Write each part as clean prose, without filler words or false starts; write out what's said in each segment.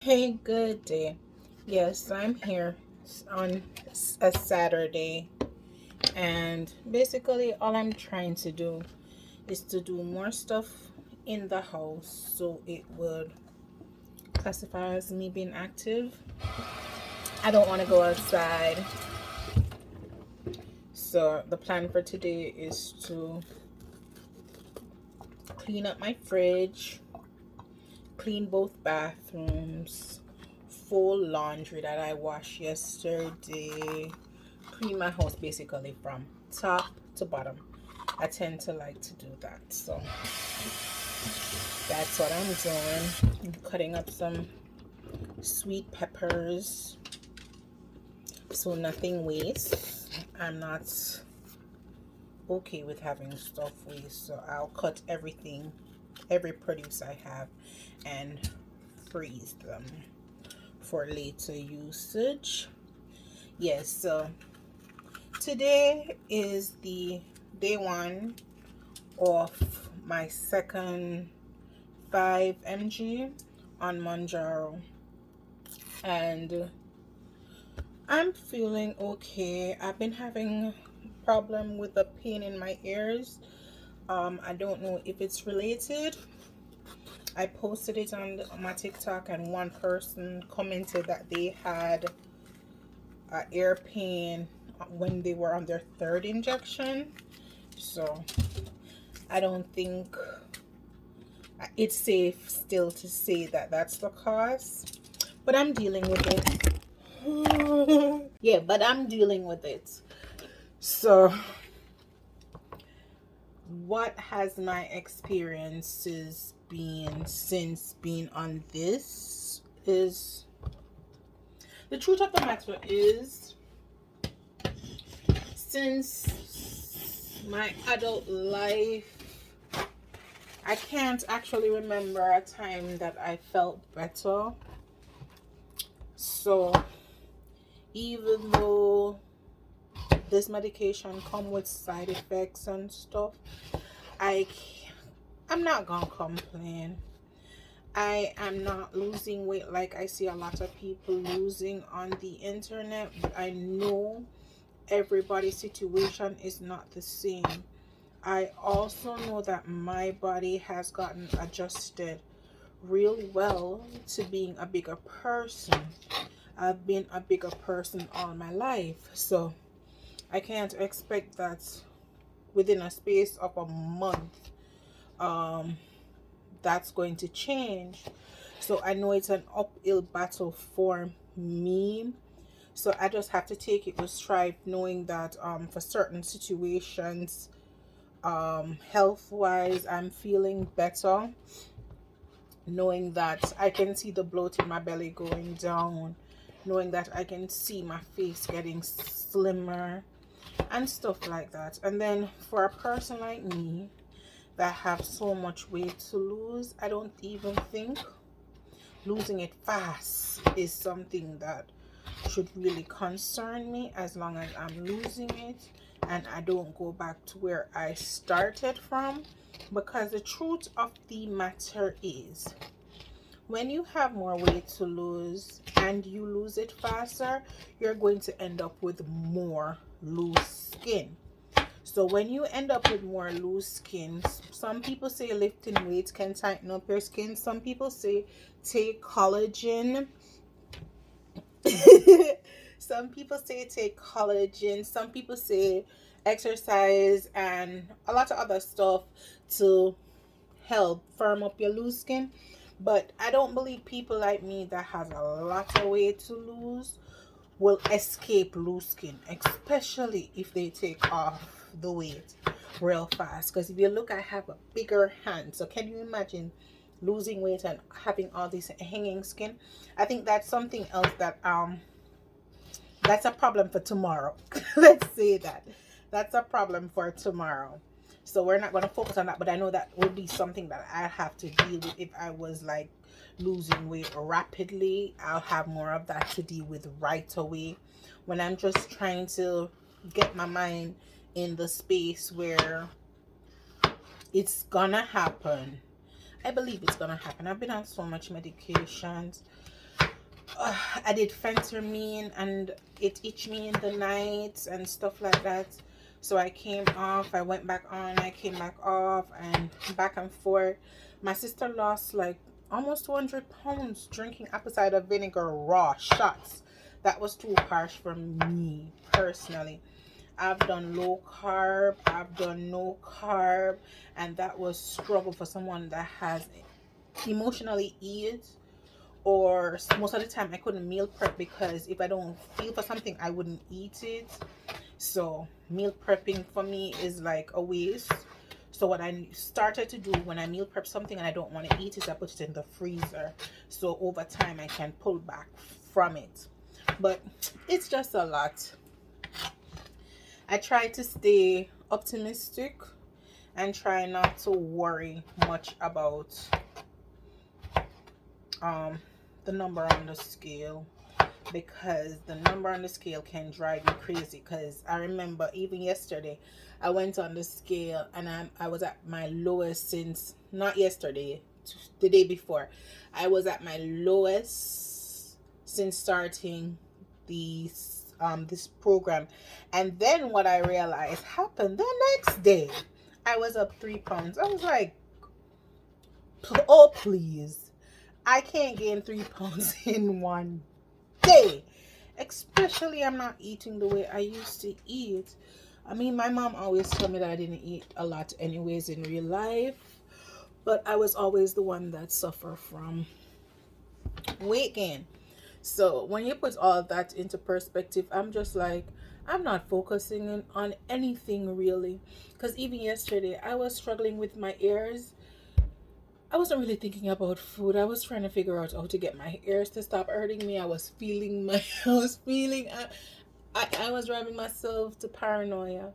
Hey, good day. Yes, I'm here on a Saturday, and basically, all I'm trying to do is to do more stuff in the house so it would classify as me being active. I don't want to go outside, so the plan for today is to clean up my fridge, clean both bathrooms, fold laundry that I washed yesterday, clean my house basically from top to bottom. I tend to like to do that, so that's what I'm doing. I'm cutting up some sweet peppers so nothing wastes. I'm not okay with having stuff waste, so I'll cut everything, every produce I have, and freeze them for later usage. Yes, so today is the day one of my second 5 mg on mounjaro, and I'm feeling okay. I've been having problem with the pain in my ears. I don't know if it's related. I posted it on my TikTok, and one person commented that they had ear pain when they were on their third injection. So I don't think it's safe still to say that that's the cause, but I'm dealing with it. Yeah, but I'm dealing with it. So what has my experiences been since being on this is, the truth of the matter is, since my adult life, I can't actually remember a time that I felt better. So even though this medication come with side effects and stuff, I'm not gonna complain. I am not losing weight like I see a lot of people losing on the internet, but I know everybody's situation is not the same. I also know that my body has gotten adjusted real well to being a bigger person. I've been a bigger person all my life, so I can't expect that within a space of a month that's going to change. So I know it's an uphill battle for me, so I just have to take it with stride, knowing that for certain situations, health wise, I'm feeling better, knowing that I can see the bloat in my belly going down, knowing that I can see my face getting slimmer and stuff like that. And then for a person like me that have so much weight to lose, I don't even think losing it fast is something that should really concern me, as long as I'm losing it and I don't go back to where I started from. Because the truth of the matter is, when you have more weight to lose and you lose it faster, you're going to end up with more loose skin. So when you end up with more loose skin, some people say lifting weights can tighten up your skin. Some people say take collagen. Some people say take collagen. Some people say exercise and a lot of other stuff to help firm up your loose skin. But I don't believe people like me that has a lot of weight to lose will escape loose skin, especially if they take off the weight real fast. Because if you look, I have a bigger hand. So can you imagine losing weight and having all this hanging skin? I think that's something else that that's a problem for tomorrow. Let's say that. That's a problem for tomorrow. So we're not going to focus on that, but I know that would be something that I have to deal with if I was like losing weight rapidly. I'll have more of that to deal with right away. When I'm just trying to get my mind in the space where it's gonna happen, I believe it's gonna happen. I've been on so much medications. I did phentermine and it itched me in the night and stuff like that. So I came off, I went back on, I came back off, and back and forth. My sister lost like almost 200 pounds drinking apple cider vinegar raw shots. That was too harsh for me personally. I've done low carb, I've done no carb, and that was struggle for someone that has emotionally eat, or most of the time I couldn't meal prep because if I don't feel for something I wouldn't eat it. So meal prepping for me is like a waste. So what I started to do when I meal prep something and I don't want to eat is I put it in the freezer, so over time I can pull back from it. But it's just a lot. I try to stay optimistic and try not to worry much about the number on the scale, because the number on the scale can drive you crazy. Because I remember even yesterday I went on the scale and I was at my lowest since, not yesterday, the day before, I was at my lowest since starting this program. And then what I realized happened the next day, I was up 3 pounds. I was like, oh please, I can't gain 3 pounds in one day. Especially I'm not eating the way I used to eat. I mean, my mom always told me that I didn't eat a lot anyways in real life, but I was always the one that suffered from weight gain. So when you put all of that into perspective, I'm just like, I'm not focusing on anything really. Because even yesterday, I was struggling with my ears. I wasn't really thinking about food. I was trying to figure out how to get my ears to stop hurting me. I was feeling I was driving myself to paranoia.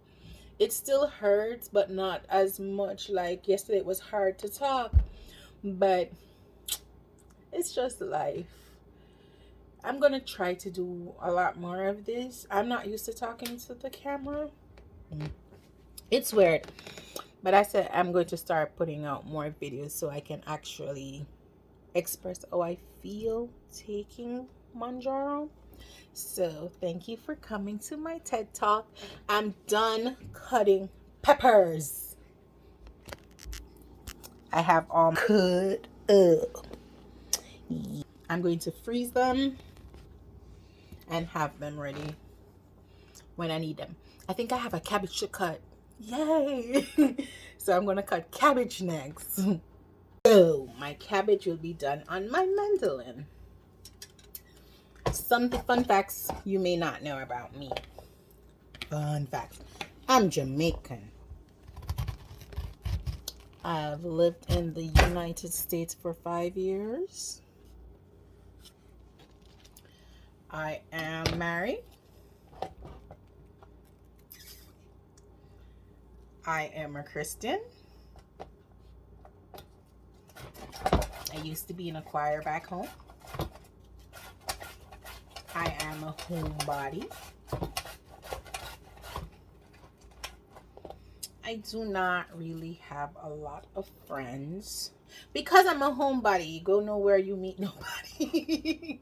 It still hurts, but not as much. Like yesterday, it was hard to talk, but it's just life. I'm gonna try to do a lot more of this. I'm not used to talking to the camera. It's weird. But I said I'm going to start putting out more videos so I can actually express how I feel taking mounjaro. So thank you for coming to my TED Talk. I'm done cutting peppers. I have all cut up. I'm going to freeze them and have them ready when I need them. I think I have a cabbage to cut. Yay! So I'm going to cut cabbage next. So my cabbage will be done on my mandolin. Some fun facts you may not know about me. Fun facts. I'm Jamaican. I've lived in the United States for 5 years. I am married. I am a Christian. I used to be in a choir back home. I am a homebody. I do not really have a lot of friends because I'm a homebody. You go nowhere, you meet nobody.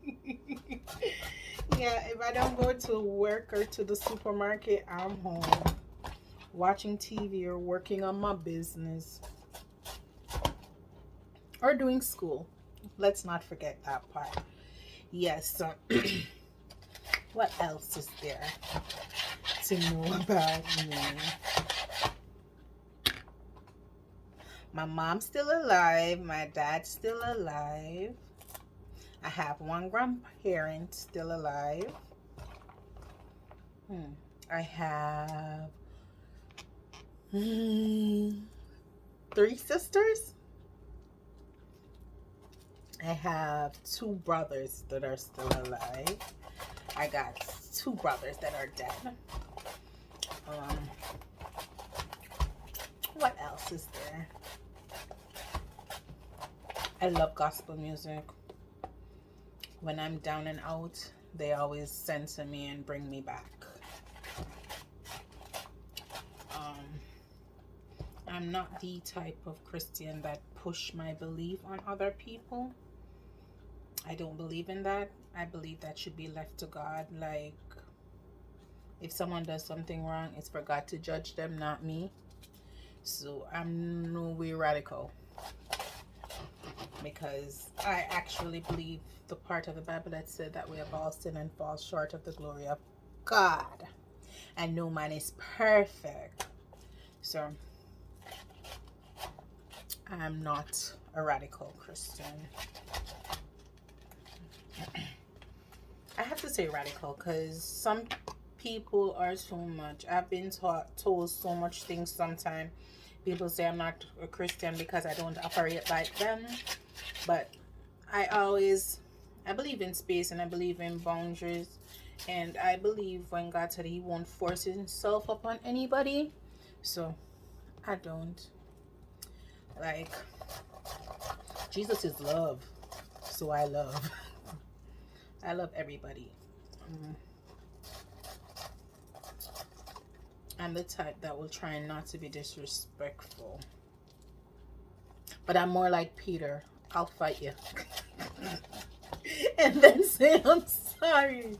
Yeah, if I don't go to work or to the supermarket, I'm home watching TV or working on my business or doing school. Let's not forget that part. Yes, so what else is there to know about me? My mom's still alive. My dad's still alive. I have one grandparent still alive. I have 3 sisters. I have 2 brothers that are still alive. I got 2 brothers that are dead. What else is there? I love gospel music. When I'm down and out, they always censor me and bring me back. I'm not the type of Christian that push my belief on other people. I don't believe in that. I believe that should be left to God. Like, if someone does something wrong, it's for God to judge them, not me. So I'm no way radical, because I actually believe the part of the Bible that said that we have all sinned and fall short of the glory of God, and no man is perfect. So I'm not a radical Christian. I have to say radical because some people are so much. I've been told so much things sometimes. People say I'm not a Christian because I don't operate like them. But I believe in space, and I believe in boundaries. And I believe when God said he won't force himself upon anybody. So I don't. Like, Jesus is love. So I love. I love everybody. I'm the type that will try not to be disrespectful. But I'm more like Peter. I'll fight you. And then say I'm sorry.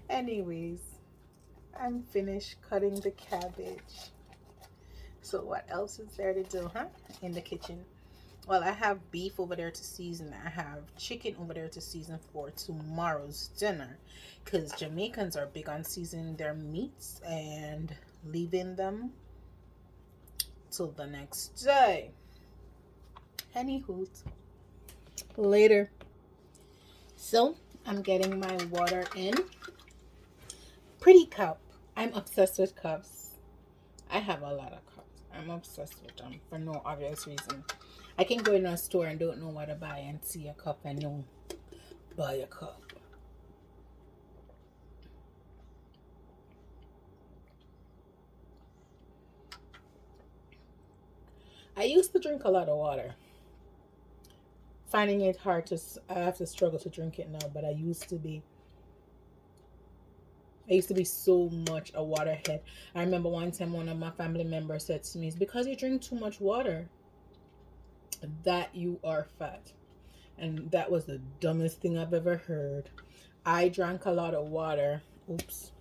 Anyways, I'm finished cutting the cabbage. So what else is there to do, huh? In the kitchen. Well, I have beef over there to season. I have chicken over there to season for tomorrow's dinner. Because Jamaicans are big on seasoning their meats and leaving them till the next day. Anywho, later. So, I'm getting my water in. Pretty cup. I'm obsessed with cups. I have a lot of cups. I'm obsessed with them for no obvious reason. I can go in a store and don't know what to buy and see a cup and know buy a cup. I used to drink a lot of water. Finding it hard to, I have to struggle to drink it now, but I used to be so much a waterhead. I remember one time one of my family members said to me, "It's because you drink too much water that you are fat." And that was the dumbest thing I've ever heard. I drank a lot of water. Oops.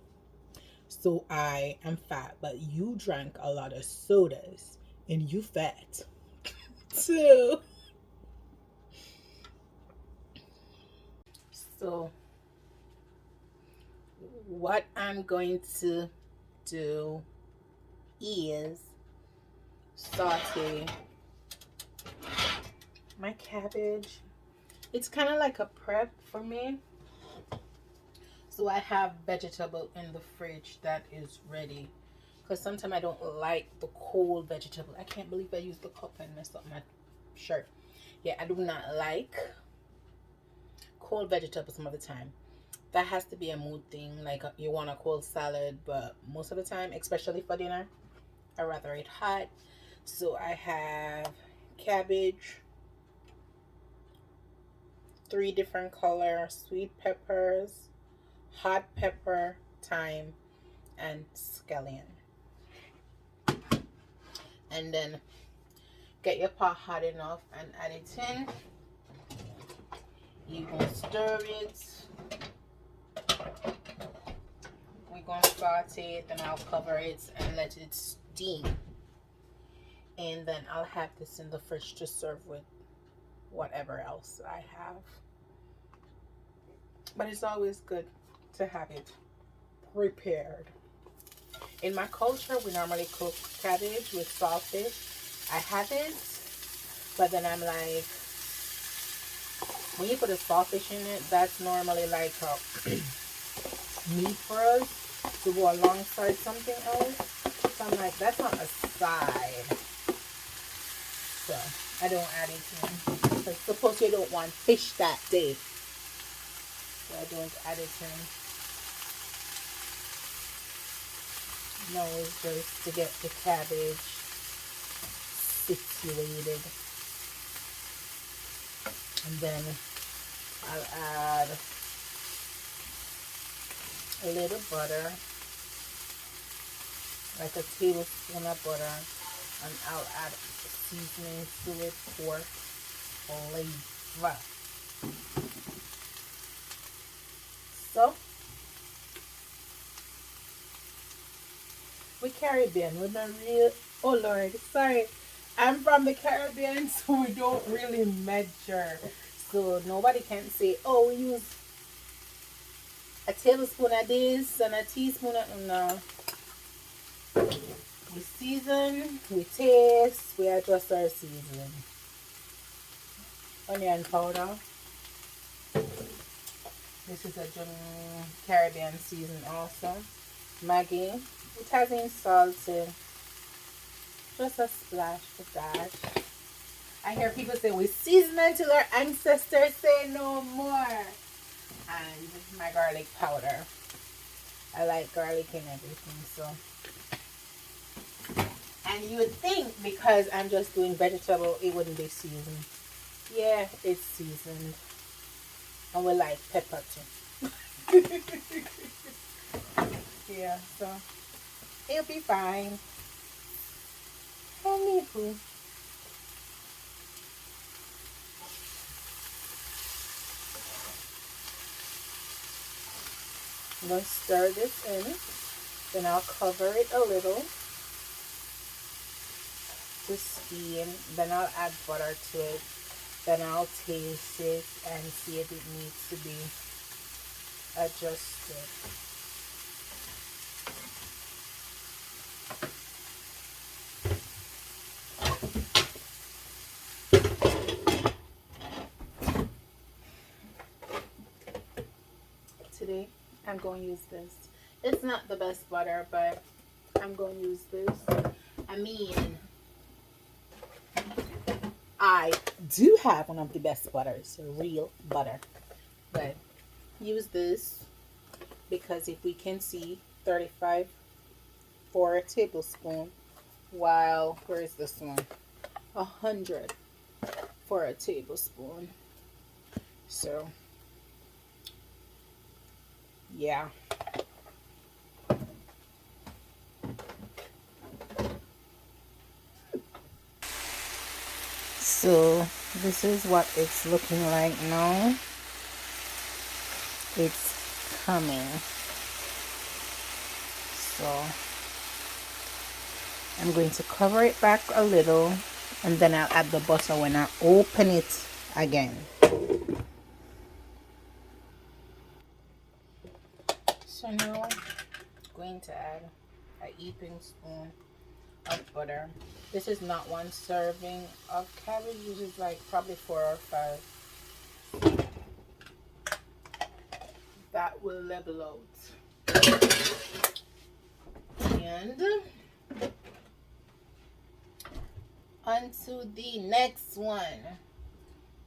So I am fat, but you drank a lot of sodas and you fat. So, so what I'm going to do is saute my cabbage. It's kind of like a prep for me. So I have vegetable in the fridge that is ready. Because sometimes I don't like the cold vegetable. I can't believe I used the cup and messed up my shirt. Yeah, I do not like cold vegetables some of the time. That has to be a mood thing. Like, you want a cold salad, but most of the time, especially for dinner, I rather it hot. So I have cabbage, 3 different colors, sweet peppers, hot pepper, thyme, and scallion. And then get your pot hot enough and add it in. You gonna stir it. We're gonna saute it, then I'll cover it and let it steam. And then I'll have this in the fridge to serve with whatever else I have. But it's always good to have it prepared. In my culture, we normally cook cabbage with saltfish. I have it, but then I'm like, when you put a saltfish in it, that's normally like a meat for us to go alongside something else. So I'm like, that's not a side. So I don't add it in. Because suppose you don't want fish that day. So I don't add it in. No, it's just to get the cabbage situated. And then I'll add a little butter, like a tablespoon of butter, and I'll add seasoning to it for flavor. So we Caribbean, we're not real. Oh Lord, sorry. I'm from the Caribbean, so we don't really measure. So nobody can say, oh, we use a tablespoon of this and a teaspoon of no. We season, we taste, we adjust our seasoning. Onion powder. This is a Caribbean season also. Maggi. It hasn't salted. Just a splash of that. I hear people say we season until our ancestors say no more. And my garlic powder. I like garlic and everything, so. And you would think because I'm just doing vegetable, it wouldn't be seasoned. Yeah, it's seasoned. And we like pepper too. Yeah, so it'll be fine. Anywho. I'm going to stir this in. Then I'll cover it a little to steam. Then I'll add butter to it. Then I'll taste it and see if it needs to be adjusted. Today I'm going to use this. It's not the best butter, but I'm going to use this. I mean, I do have one of the best butters, real butter. But use this because if we can see 35 for a tablespoon, while where is this one? 100 for a tablespoon. So yeah. So this is what it's looking like now. It's coming. So I'm going to cover it back a little and then I'll add the butter when I open it again. So now I'm going to add a heaping spoon of butter. This is not one serving of cabbage. This is like probably 4 or 5. That will level out. And onto the next one.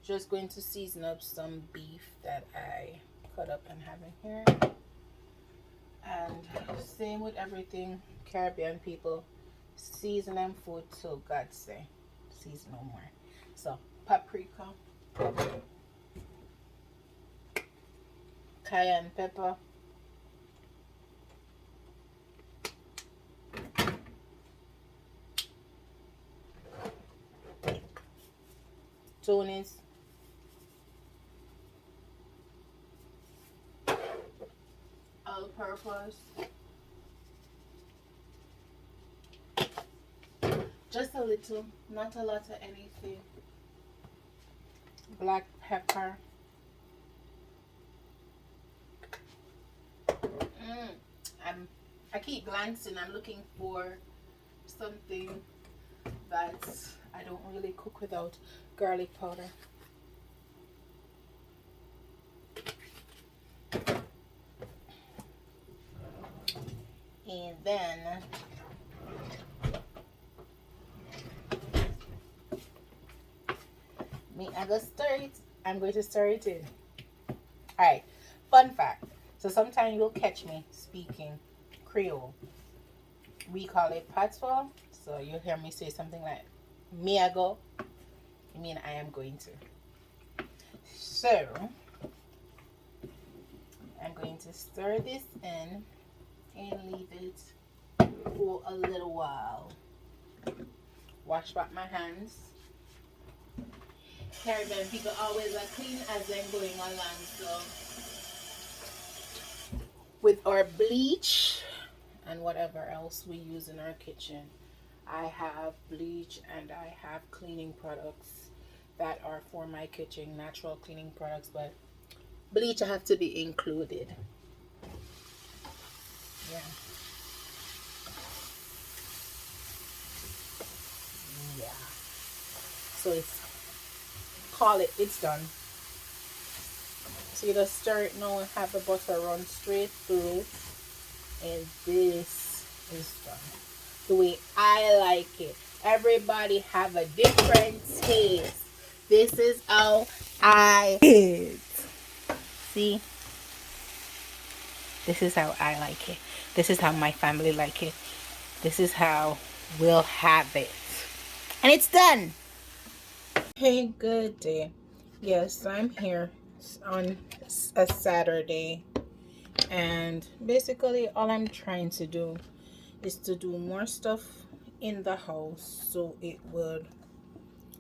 Just going to season up some beef that I cut up and have in here. And same with everything, Caribbean people, season them food till God say season no more. So paprika, cayenne pepper, tunis, all-purpose, just a little, not a lot of anything, black pepper, I keep glancing, I'm looking for something that I don't really cook without garlic powder. And then I'm going to stir it in. Alright, fun fact. So sometimes you'll catch me speaking Creole. We call it patois. So you'll hear me say something like me I go. I mean I am going to. So I'm going to stir this in and leave it for a little while. Wash back my hands. Caribbean people always are clean as they're going along, so with our bleach and whatever else we use in our kitchen. I have bleach and I have cleaning products that are for my kitchen, natural cleaning products, but bleach have to be included. Yeah. Yeah. So it's done. So you just stir it now and have the butter run straight through, and this is done the way I like it. Everybody have a different taste. This is how I it. See? This is how I like it. This is how my family like it. This is how we'll have it. And it's done. Hey, good day. Yes, I'm here on a Saturday. And basically all I'm trying to do is to do more stuff in the house so it would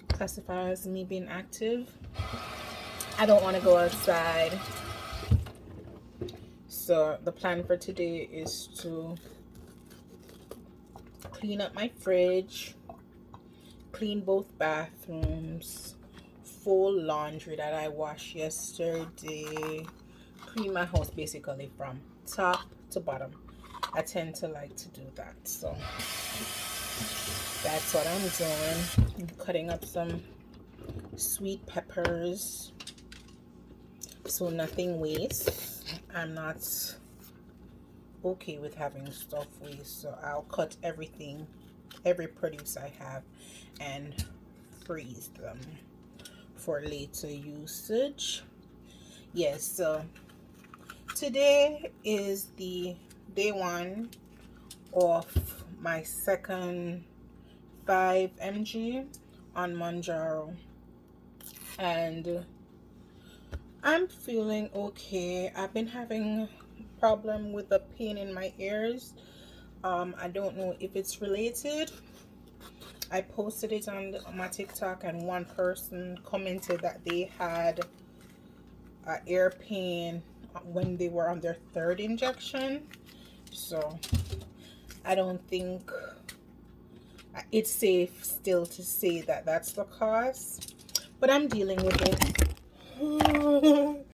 classify as me being active. I don't want to go outside. So the plan for today is to clean up my fridge, clean both bathrooms, fold laundry that I washed yesterday, clean my house basically from top to bottom. I tend to like to do that, so that's what I'm doing. I'm cutting up some sweet peppers so nothing wastes. I'm not okay with having stuff waste, so I'll cut everything, every produce I have, and freeze them for later usage. Yes, so today is the day 1 of my second 5 mg on mounjaro, and I'm feeling okay. I've been having problem with the pain in my ears. I don't know if it's related. I posted it on my TikTok and one person commented that they had ear pain when they were on their 3rd injection. So I don't think it's safe still to say that that's the cause, but I'm dealing with it.